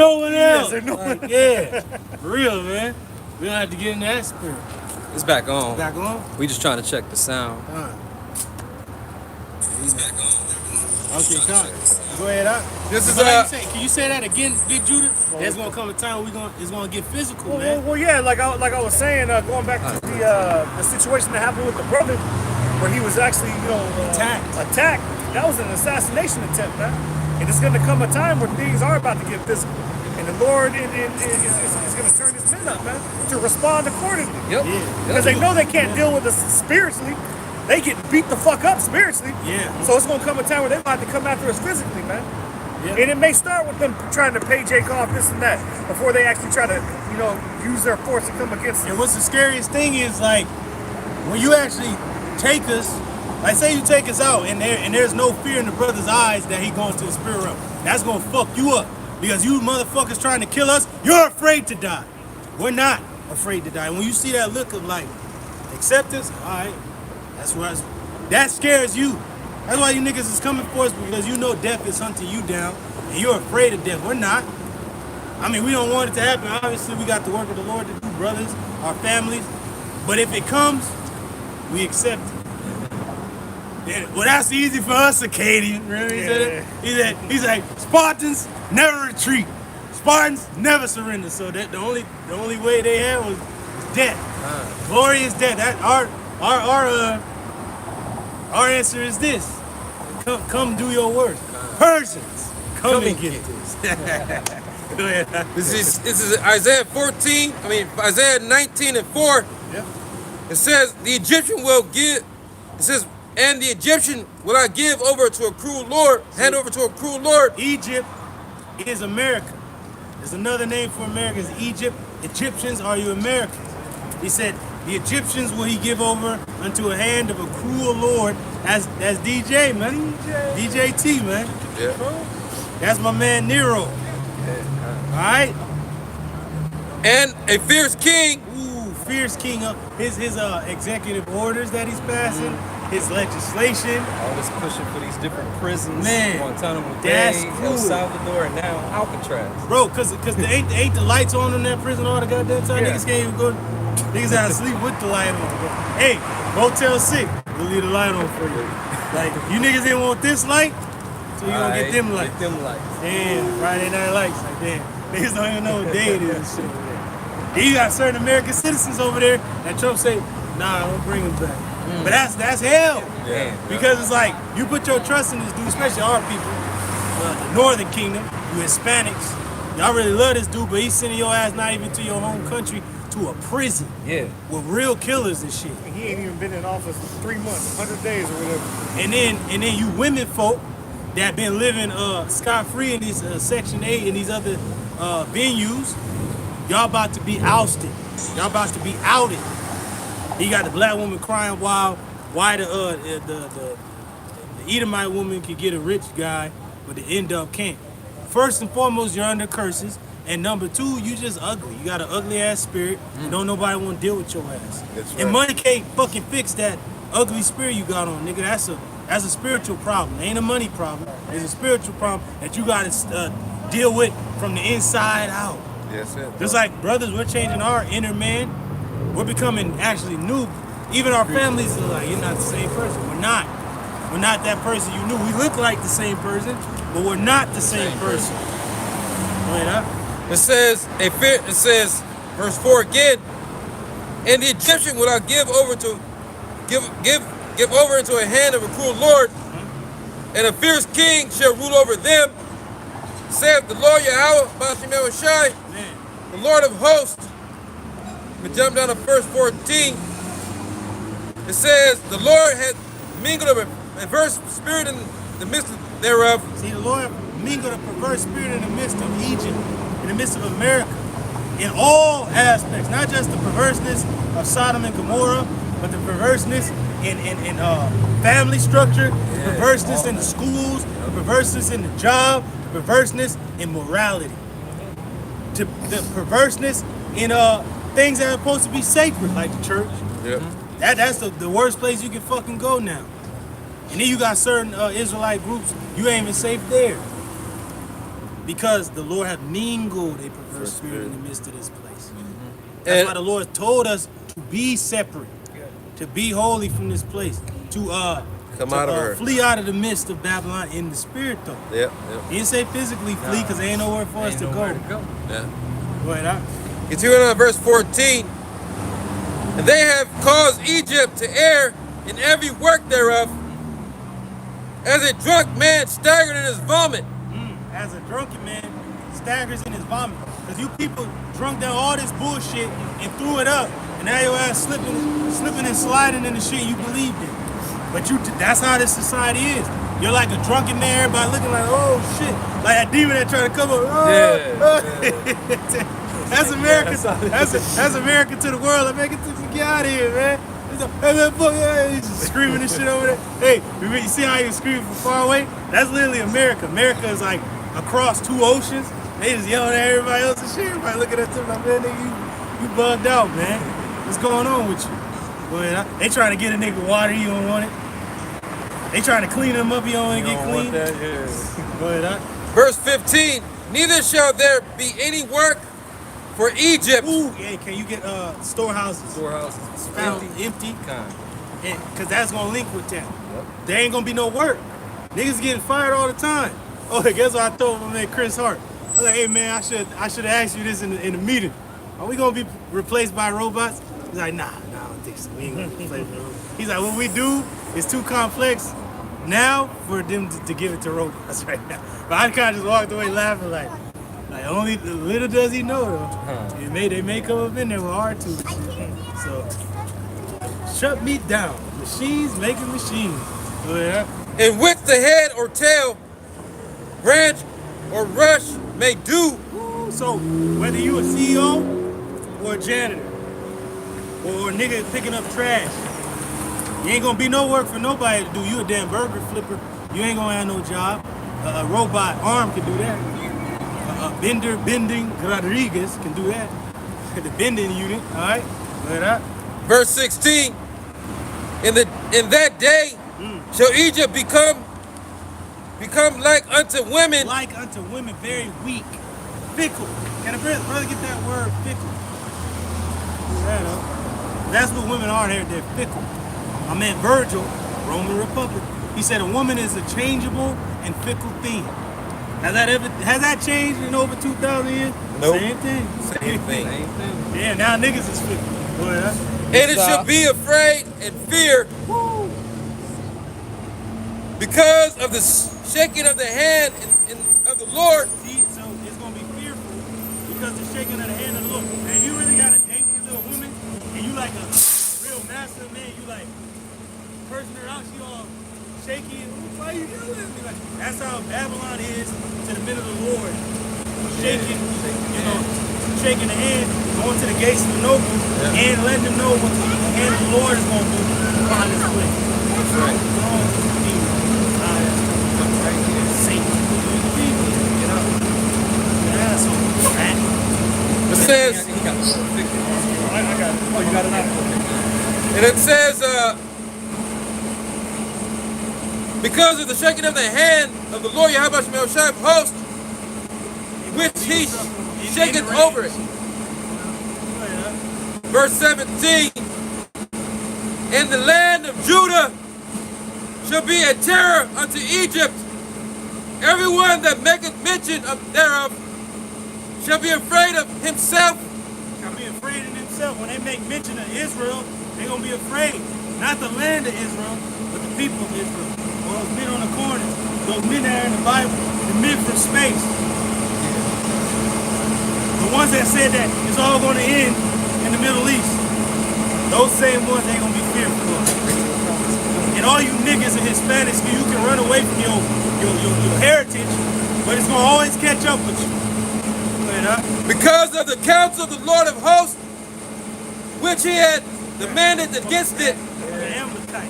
no one else. There's no like, yeah, for real, man. We don't have to get in that spirit. It's back on. Back on? We just trying to check the sound. It's back on. Okay, come. Go ahead, This is can you say that again, Big Judah? There's gonna come a time where it's gonna get physical, man. Well, yeah, like I was saying, going back to the situation that happened with the brother, where he was actually, attacked. That was an assassination attempt, man. And it's gonna come a time where things are about to get physical, and the Lord is gonna turn His men up, man, to respond accordingly. Yep. Because they know they can't deal with us spiritually. They get beat the fuck up spiritually. Yeah. So it's gonna come a time where they might have to come after us physically, man. Yeah. And it may start with them trying to pay Jake off this and that before they actually try to, use their force to come against us. And what's the scariest thing is, like, when you actually take us, like say you take us out and there's no fear in the brother's eyes that he going to the spirit realm. That's gonna fuck you up. Because you motherfuckers trying to kill us, you're afraid to die. We're not afraid to die. And when you see that look of like acceptance, alright, that scares you. That's why you niggas is coming for us, because you know death is hunting you down and you're afraid of death. We're not. I mean, we don't want it to happen. Obviously, we got the work of the Lord to do, brothers, our families. But if it comes, we accept it. Well, that's easy for us, Acadian. Remember he said it? He's like, Spartans never retreat. Spartans never surrender. So that the only way they had was death. Glorious death. That our answer is this. Come do your work. Persians, come and get this. Go ahead. This is Isaiah 19 and 4. Yep. It says, and the Egyptian will I give over to a cruel lord, hand over to a cruel lord. Egypt is America. There's another name for America is Egypt. Egyptians are you Americans. He said, the Egyptians will he give over unto a hand of a cruel lord. That's DJ, man. DJ T, man. Yeah. That's my man Nero. All right? And a fierce king. Ooh, fierce king. His executive orders that he's passing, his legislation. All this pushing for these different prisons. Man, Guantanamo that's Bay, cool. El Salvador, and now Alcatraz. Bro, cause ain't the lights on in that prison all the goddamn time. Yeah. Niggas can't even go. Niggas gotta sleep with the light on. Bro. Hey, Motel 6, we'll leave the light on for you. Like, you niggas didn't want this light, so you gonna get them lights. Get them lights. Damn, Friday night lights. Like, damn. Niggas don't even know what day it is and shit. Then you got certain American citizens over there that Trump say, nah, I won't bring them back. But that's hell. Yeah. Because it's like, you put your trust in this dude, especially our people, the Northern Kingdom, you Hispanics. Y'all really love this dude, but he's sending your ass not even to your home country, to a prison. Yeah. With real killers and shit. And he ain't even been in office 3 months, 100 days or whatever. And then you women folk that been living scot-free in these Section 8 and these other venues, y'all about to be ousted. Y'all about to be outed. You got the black woman crying why the Edomite woman can get a rich guy, but the end up can't. First and foremost, you're under curses. And number two, you just ugly. You got an ugly ass spirit. And don't nobody want to deal with your ass. That's right. And money can't fucking fix that ugly spirit you got on, nigga. That's a spiritual problem. It ain't a money problem. It's a spiritual problem that you got to deal with from the inside out. Yes, sir. Just like brothers, we're changing our inner man. We're becoming actually new. Even our families are like, you're not the same person. We're not. We're not that person you knew. We look like the same person, but we're not the same person. Wait up. It says, verse 4 again, and the Egyptian will I give over into a hand of a cruel lord, and a fierce king shall rule over them, saith the Lord Yahweh, Bashem Yahushai, the Lord of hosts. We jump down to verse 14. It says, the Lord had mingled a perverse spirit in the midst thereof. See, the Lord mingled a perverse spirit in the midst of Egypt, in the midst of America, in all aspects, not just the perverseness of Sodom and Gomorrah, but the perverseness in family structure, the perverseness in the schools, the perverseness in the job, the perverseness in morality, the perverseness in things that are supposed to be sacred, like the church. Yep. That's the worst place you can fucking go now. And then you got certain Israelite groups, you ain't even safe there. Because the Lord have mingled a perverse spirit in the midst of this place. That's why the Lord told us to be separate, to be holy from this place, to come out of her. Flee out of the midst of Babylon in the spirit, though. Yep. He didn't say physically flee because there ain't nowhere for us to go. Yeah. Go ahead, Continuing on verse 14. And they have caused Egypt to err in every work thereof, as a drunk man staggered in his vomit. As a drunken man staggers in his vomit. Because you people drunk down all this bullshit and threw it up. And now your ass slipping and sliding in the shit you believed in. But that's how this society is. You're like a drunken man, everybody looking like, oh shit. Like a demon that trying to come up. That's America. That's America to the world. America to get out of here, man. He's just screaming this shit over there. Hey, you see how he was screaming from far away? That's literally America. America is like across 2 oceans. They just yelling at everybody else and shit. Everybody looking at them like, man, nigga, you bugged out, man. What's going on with you? Well, they trying to get a nigga water, he don't want it. They trying to clean him up, he don't want to get clean. Go ahead, Verse 15, neither shall there be any work for Egypt. Ooh, yeah, can you get storehouses? Storehouses. Found empty. Because that's going to link with that. There ain't going to be no work. Niggas getting fired all the time. Oh, guess what I told my man Chris Hart? I was like, hey man, I should have asked you this in the meeting. Are we going to be replaced by robots? He's like, nah, I don't think so. We ain't going to be replaced by robots. He's like, what we do is too complex now for them to give it to robots right now. But I kind of just walked away laughing like only little does he know though. They may come up in there with hard tools. So shut me down. Machines making machines. In which the head or tail, branch or rush may do. So whether you a CEO or a janitor or a nigga picking up trash, you ain't gonna be no work for nobody to do. You a damn burger flipper. You ain't gonna have no job. A robot arm can do that. Bending Rodriguez can do that. The bending unit, all right? Verse 16. In that day shall Egypt become like unto women. Like unto women, very weak, fickle. Can a brother get that word, fickle? That's what women are. They're fickle. I meant Virgil, Roman Republic. He said a woman is a changeable and fickle thing. Has that changed in over 2,000 years? Nope. Same thing. Yeah, now niggas is fickle. And it shall be afraid and fear because of the shaking of the hand of the Lord. See, so it's gonna be fearful because the shaking of the hand of the Lord. And if you really got a dainty little woman and you like a real master man, you like cursing her out, she all shaky. Why you doing this? Like, that's how Babylon is to the men of the Lord. Shaking, shaking the hand, going to the gates of the nobles, and letting them know what the hand of the Lord is going to do upon this place. That's right. It says, and it says, because of the shaking of the hand of the Lord Yahweh Shai host, which he shaketh over it. Verse 17, and the land of Judah shall be a terror unto Egypt. Everyone that maketh mention thereof shall be afraid of himself. Shall be afraid of himself. When they make mention of Israel, they're going to be afraid. Not the land of Israel, but the people of Israel. Or those men on the corners. Those men that are in the Bible. The men from space. The ones that said that it's all going to end in the Middle East. Those same ones ain't going to be fearful of. And all you niggas and Hispanics, you can run away from your heritage, but it's going to always catch up with you. Because of the counsel of the Lord of hosts, which he had demanded against it. The Amalekite.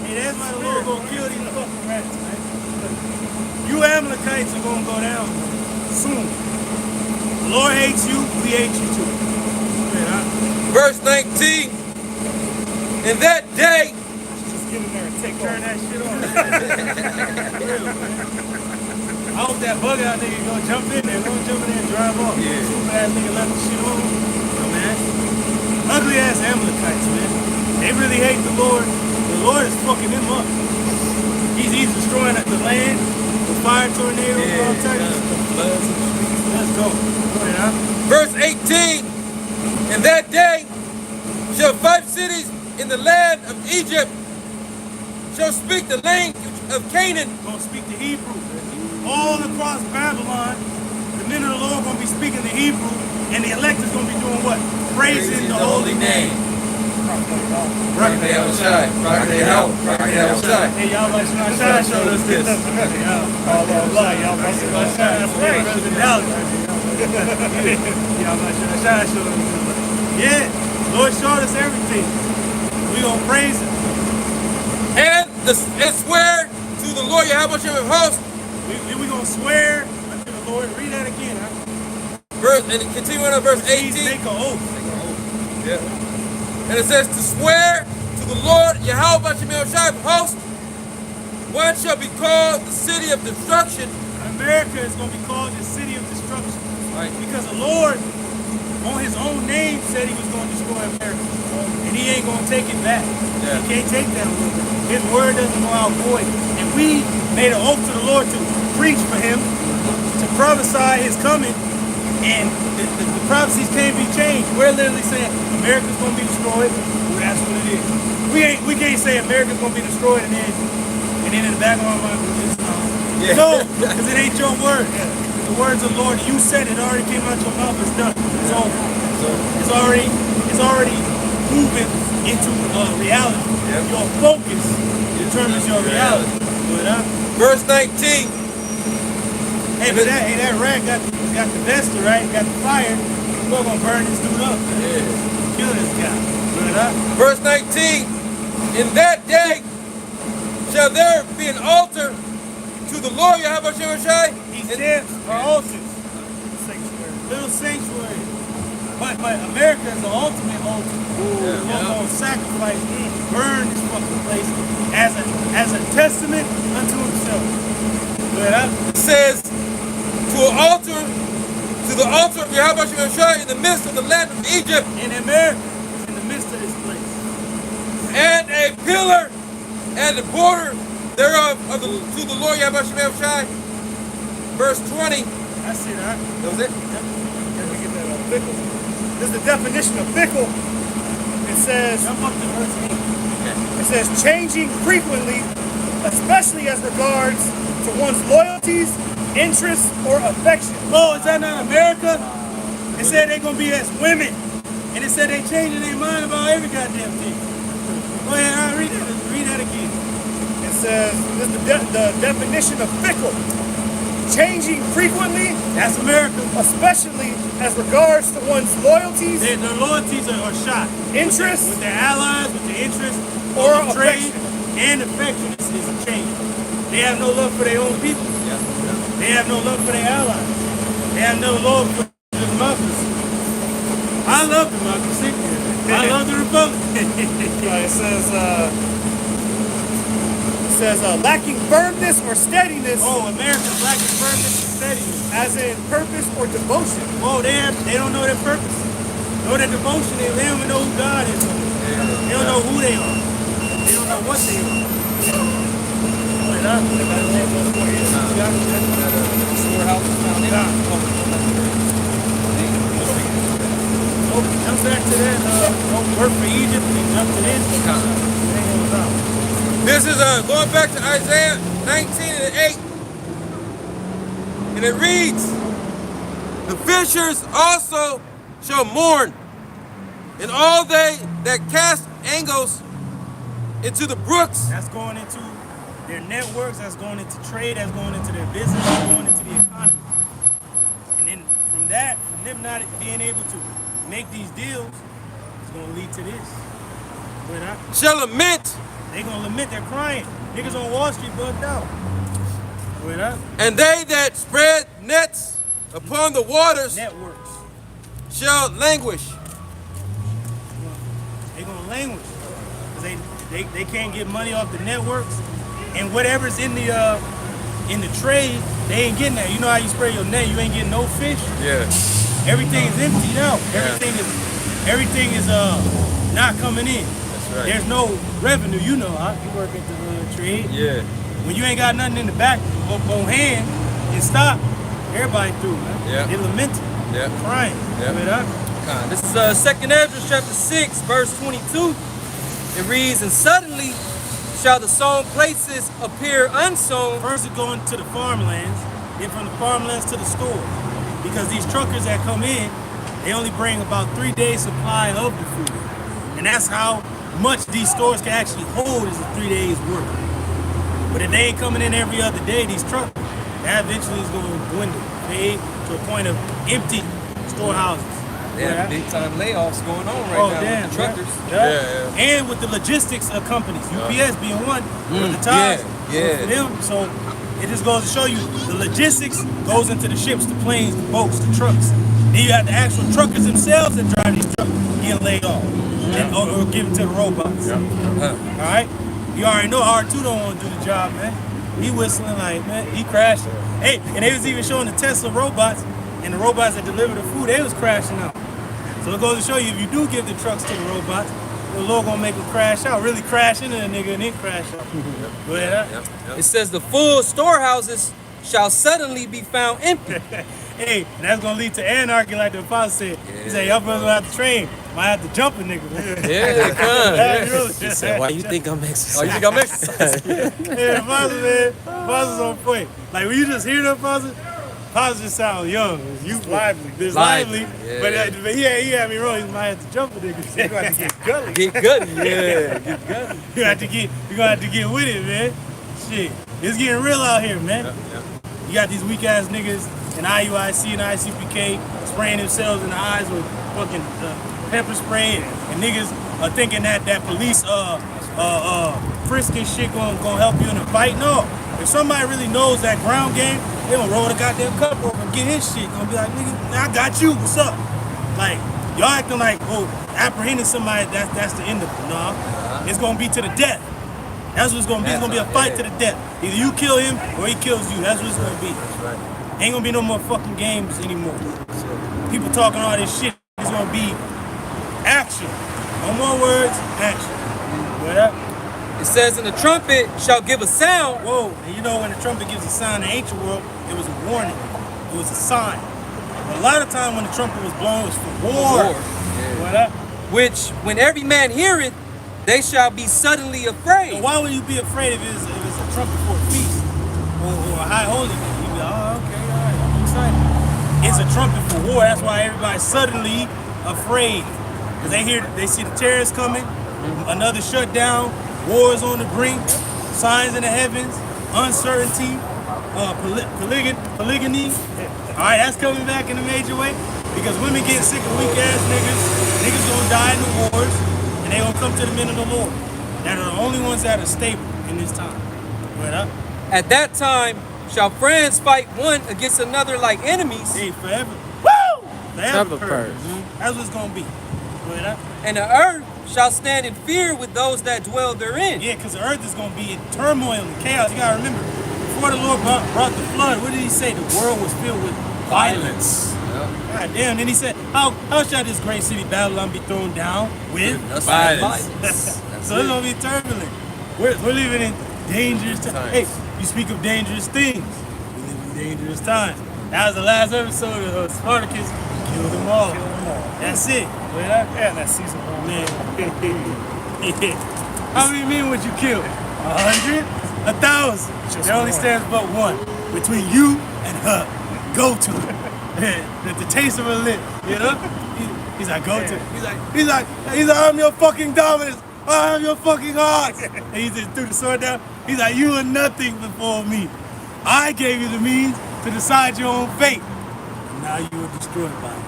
Hey, that's why the Lord gonna kill these fucking rats, man. You Amalekites are gonna go down soon. The Lord hates you, we hate you too. Verse 19. In that day, just get in there and turn that shit on. I hope that bug out nigga gonna jump in there. Gonna jump in there and drive off. Yeah. Stupid ass nigga left the shit on. No, man. Ugly ass Amalekites, man. They really hate the Lord. The Lord is fucking them up. He's destroying the land, the fire tornadoes, all types of stuff. Let's go. Go ahead, huh? Verse 18. In that day shall 5 cities in the land of Egypt shall speak the language of Canaan. Gonna speak the Hebrew. All across Babylon, the men of the Lord gonna be speaking the Hebrew, and the elect is gonna be doing what? Praising the holy name. Rock the outside. Rock the out. Rock the outside. Hey, y'all like Shine showed us this. Blah, blah, blah. Y'all like Shine. That's right. President Dallas. Y'all like Shine showed us this. Yeah, Lord showed us everything. We gonna praise him. And swear to the Lord Yahweh of hosts. We gonna swear unto the Lord. Read that again, huh? And continue on verse 18. Make an oath. Yeah. And it says to swear to the Lord Yahweh of hosts. One shall be called the city of destruction. America is gonna be called the city of destruction. Right. Because the Lord, on his own name, said he was gonna destroy America. And he ain't gonna take it back. Yeah. He can't take that word. His word doesn't go out void. And we made an oath to the Lord to preach for him, to prophesy his coming, and the prophecies can't be changed. We're literally saying America's gonna be destroyed. Well, that's what it is. We can't say America's gonna be destroyed and then in the back of our mind we're just no, because it ain't your word. The words of the Lord, you said it already came out your mouth. It's done. It's over. It's already moving into reality. Yep. Your focus determines your reality. Good, huh? Verse 19. Hey, but that rat got the vesta, right? Got the fire. We're gonna burn this dude up. Yeah. Kill this guy. Good, huh? Verse 19. In that day shall there be an altar to the Lord Yahweh Shai. He stands for altars. Little sanctuary. But America is the ultimate altar. We're gonna sacrifice, burn this fucking place as a testament unto himself. Good, huh? It says to the altar of Yahweh Shai in the midst of the land of Egypt. In America, in the midst of this place. And a pillar at the border thereof to the Lord Yahweh Shai. Verse 20. That's it, huh? That was it? Let me get that fickle. This is the definition of fickle. It says, Jump up to verse 8. it says changing frequently, especially as regards to one's loyalties, interests, or affection. Oh, is that not America? It said they're gonna be as women. And it said they changing their mind about every goddamn thing. Go ahead, I'll read that again. It says, this is the definition of fickle. Changing frequently, That's America. especially as regards to one's loyalties, Their loyalties are shot. interests, With their allies, with their interests, or with trade, affection. and affection is a change. They have no love for their own people. They have no love for their allies. They have no love for democracy. I love democracy. I love the Republic. It says lacking firmness or steadiness, Oh, America's lacking firmness and steadiness. as in purpose or devotion. Oh, they don't know their purpose. Know their devotion. They don't even know who God is. They don't know who they are. They don't know what they are. Wait, huh? Jump back to that. Work for Egypt and jump to this. This is going back to Isaiah 19 and 8. And it reads, the fishers also shall mourn, and all they that cast angles into the brooks. That's going into their networks, that's going into trade, that's going into their business, that's going into the economy. And then from them not being able to make these deals, it's going to lead to this. But Shall lament, they going to lament, they're crying. Niggas on Wall Street bugged out. But and they that spread nets upon the waters networks, shall languish. they going to languish. Because they can't get money off the networks. And whatever's in the trade they ain't getting that. You know how you spray your net, you ain't getting no fish. Yeah. Everything is empty now. Yeah. Everything is not coming in. That's right. There's no revenue. You know, you work at the trade. Yeah. When you ain't got nothing in the back on hand and stock, everybody through, man. Yeah. They lamenting, crying. Yeah. This is 2nd Ezra chapter 6, verse 22. It reads, and suddenly shall the sown places appear unsown. First it's going to the farmlands, then from the farmlands to the stores. Because these truckers that come in, they only bring about 3 days supply of the food. And that's how much these stores can actually hold is the 3 days worth. But if they ain't coming in every other day, these truckers, that eventually is going to dwindle, fade to a point of empty storehouses. Yeah, big time layoffs going on right now with the truckers. Yeah. And with the logistics of companies, UPS being one, with the ties, for them. So it just goes to show you the logistics goes into the ships, the planes, the boats, the trucks. Then you have the actual truckers themselves that drive these trucks getting laid off or given to the robots. All right? You already know R2 don't want to do the job, man. He whistling like, man, he crashing. Hey, and they was even showing the Tesla robots and the robots that deliver the food, they was crashing out. So it goes to show you, if you do give the trucks to the robots, the Lord gonna make them crash out, really crash into the nigga and then crash out. Go ahead. It says the full storehouses shall suddenly be found empty. Hey, and that's gonna lead to anarchy, like the apostle said. He said, y'all brothers gonna have to train. Might have to jump a nigga. He said, why you think I'm exercising? Oh, you think I'm exercising? Yeah, the apostle, man. The apostle's on point. Like when you just hear the apostle just sound young. You lively. It's lively. Yeah. But he had me wrong. He might have to jump a nigga. You gonna have to get gully. Get gutty, get gutty. You gonna have to get with it, man. Shit. It's getting real out here, man. You got these weak ass niggas in IUIC and ICPK spraying themselves in the eyes with fucking pepper spray and niggas are thinking that police frisking shit gonna help you in a fight. No. If somebody really knows that ground game, they gonna roll the goddamn cup over and get his shit. Gonna be like, nigga, I got you. What's up? Like, y'all acting like, oh, apprehending somebody, that's the end of it. No, it's gonna be to the death. That's what it's gonna be. It's gonna be a fight to the death. Either you kill him or he kills you. That's what it's gonna be. Ain't gonna be no more fucking games anymore. People talking all this shit. It's gonna be action. No more words, action. What up? It says, and the trumpet shall give a sound. Whoa, and you know when the trumpet gives a sound in the ancient world, it was a warning. It was a sign. But a lot of time when the trumpet was blown, it was for war. What up? Which, when every man heareth, they shall be suddenly afraid. So why would you be afraid if it's a trumpet for a feast or a high holy day? You'd be like, oh, okay, all right, I'm excited. It's a trumpet for war. That's why everybody's suddenly afraid. Because they see the terrorists coming, another shutdown, wars on the brink, signs in the heavens, uncertainty, polygamy. All right, that's coming back in a major way because women get sick of weak ass niggas. Niggas gonna die in the wars, and they gonna come to the men of the Lord. That are the only ones that are stable in this time. What up? At that time shall friends fight one against another like enemies. Hey, forever. Woo! Forever purge. That's what it's gonna be. What up? And the earth shall stand in fear with those that dwell therein. Yeah, because the earth is going to be in turmoil and chaos. You got to remember, before the Lord brought the flood, what did he say? The world was filled with violence. God damn. Then he said, how shall this great city Babylon be thrown down? With violence. So it's going to be turbulent. We're living in dangerous times. Hey, you speak of dangerous things. We live in dangerous times. That was the last episode of Spartacus. Kill them all. That's it. Yeah, that season 1. Man. How many men would you kill? 100? 1,000? There only stands but one. Between you and her. Go to it. The taste of her lip. You know? He's like, go to it. He's like, I'm your fucking dominance. I am your fucking heart. And he just threw the sword down. He's like, you are nothing before me. I gave you the means to decide your own fate. And now you are destroyed by it.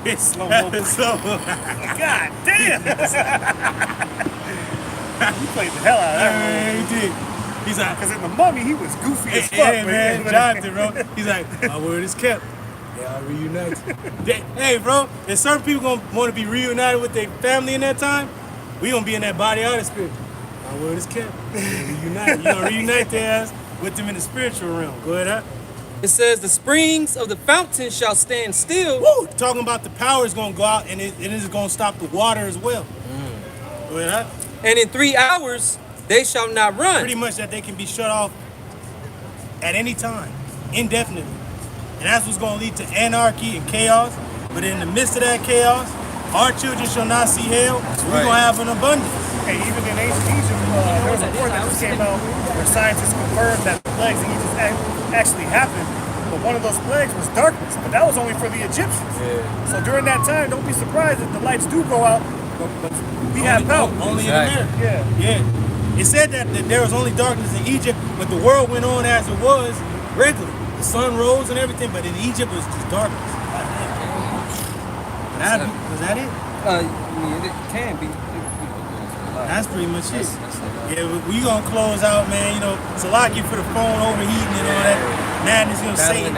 It's slow mo. God damn! He played the hell out of that. Yeah, he did. He's like, because in the Mummy he was goofy as fuck, hey, man. Jonathan, bro. He's like, my word is kept. They are reunited. Hey, bro. If certain people gonna want to be reunited with their family in that time, we gonna be in that body out of spirit. My word is kept. Reunited. You gonna reunite their ass with them in the spiritual realm. Go ahead, huh? It says the springs of the fountain shall stand still. Woo! Talking about the power is going to go out and it is going to stop the water as well. Go ahead, huh? And in 3 hours they shall not run. Pretty much that they can be shut off at any time, indefinitely. And that's what's going to lead to anarchy and chaos. But in the midst of that chaos, our children shall not see hell. So we're going to have an abundance. Hey, even in ancient Egypt, there was a report that just came out where scientists confirmed that the plagues in Egypt actually happened. But one of those plagues was darkness, but that was only for the Egyptians. Yeah. So during that time, don't be surprised if the lights do go out, but we have power. Only in America. Yeah. It said that there was only darkness in Egypt, but the world went on as it was regularly. The sun rose and everything, but in Egypt it was just darkness. Was that it? It can be. That's pretty much it. Yeah, we gonna close out, man. You know, Salaki for the phone overheating and all that madness. You know, Satan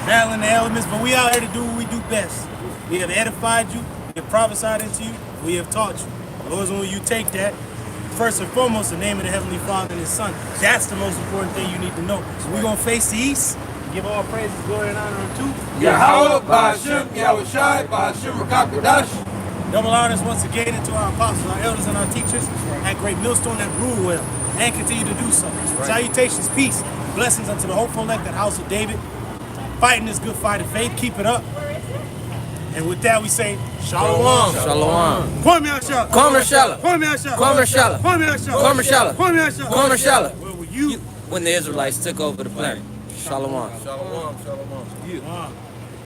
battling the elements. But we out here to do what we do best. We have edified you. We have prophesied into you. We have taught you. Lord, when you take that, first and foremost, the name of the Heavenly Father and His Son. That's the most important thing you need to know. So we're gonna face the east. Give all praises, glory, and honor unto Yahweh, Ba'ashem, Yahweh Shai, Ba'ashem, Rakakadash. double honors once again to our apostles, our elders, and our teachers at Great Millstone that rule well and continue to do so. Salutations, peace, blessings unto the hopeful elect, that house of David, fighting this good fight of faith. Keep it up. And with that, we say Shalom. Shalom. Kwame Ashala. Kwame Ashala. Kwame Ashala. Kwame Ashala. Kwame Ashala. Kwame Ashala. Kwame Ashala. Kwame Ashala. Where were you? When the Israelites took over the planet. Shalom. Shalom, shalom. Yeah.